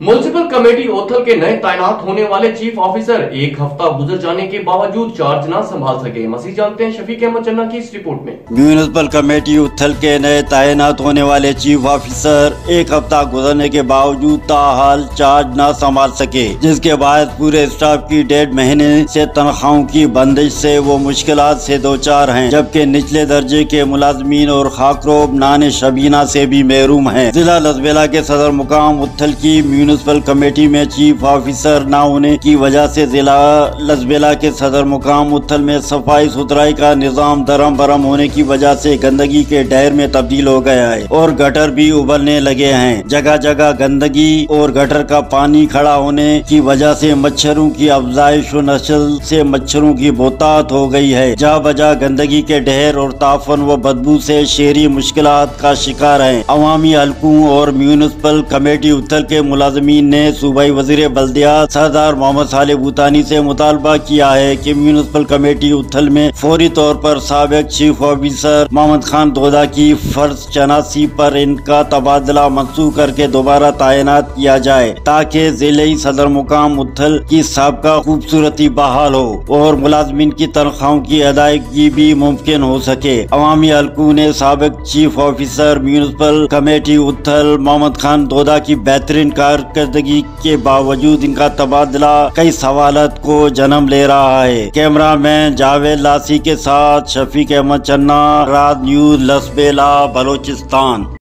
Municipal committee ओथल के नए तैनात होने वाले चीफ ऑफिसर एक हफ्ता गुजर जाने के बावजूद चार्ज न संभाल सके। मसीह जानते हैं शफीक अहमद चन्ना की इस रिपोर्ट में। म्युनिसिपल कमेटी ओथल के नए तैनात होने वाले चीफ ऑफिसर एक हफ्ता गुजरने के बावजूद ताहाल चार्ज न संभाल सके, जिसके बाद पूरे स्टाफ की 1.5 महीने से तनख्वाहों की बंदिश से वो मुश्किलात से दो चार हैं, जबकि निचले दर्जे के मुलाजमीन और खाकरोब नाने शबीना से भी महरूम हैं। जिला लसबेला के सदर मुकाम ओथल की म्युनिसिपल कमेटी में चीफ ऑफिसर न होने की वजह से जिला लसबेला के सदर मुकाम ओथल में सफाई सुथराई का निजाम दरम बरम होने की वजह से गंदगी के ढेर में तब्दील हो गया है और गटर भी उबलने लगे हैं। जगह जगह गंदगी और गटर का पानी खड़ा होने की वजह से मच्छरों की अफजाइश और नस्ल से मच्छरों की बहुतात हो गई है। जहाँ बजा गंदगी के ढेर और ताफन व बदबू से शहरी मुश्किलात का शिकार है। अवामी हलकों और म्युनिसिपल कमेटी ओथल के मुलाजमीन ने सूबाई वजीर बल्दियात सरदार मोहम्मद साले भूतानी से मुतालबा किया है कि म्युनिसिपल कमेटी ओथल में फौरी तौर पर साबिक चीफ ऑफिसर मोहम्मद खान दोदा की फर्ज चनासी पर इनका तबादला मंसूख करके दोबारा तैनात किया जाए, ताकि जिले सदर मुकाम ओथल की साबका खूबसूरती बहाल हो और मुलाजमीन की तनख्वाहों की अदायगी भी मुमकिन हो सके। अवामी हलकों ने साबिक chief officer municipal committee Uthal Mohammad Khan Doda की बेहतरीन कारकर्दगी के बावजूद इनका तबादला कई सवालात को जन्म ले रहा है। कैमरामैन जावेद लासी के साथ शफीक अहमद चन्ना, राज न्यूज, लसबेला, बलोचिस्तान।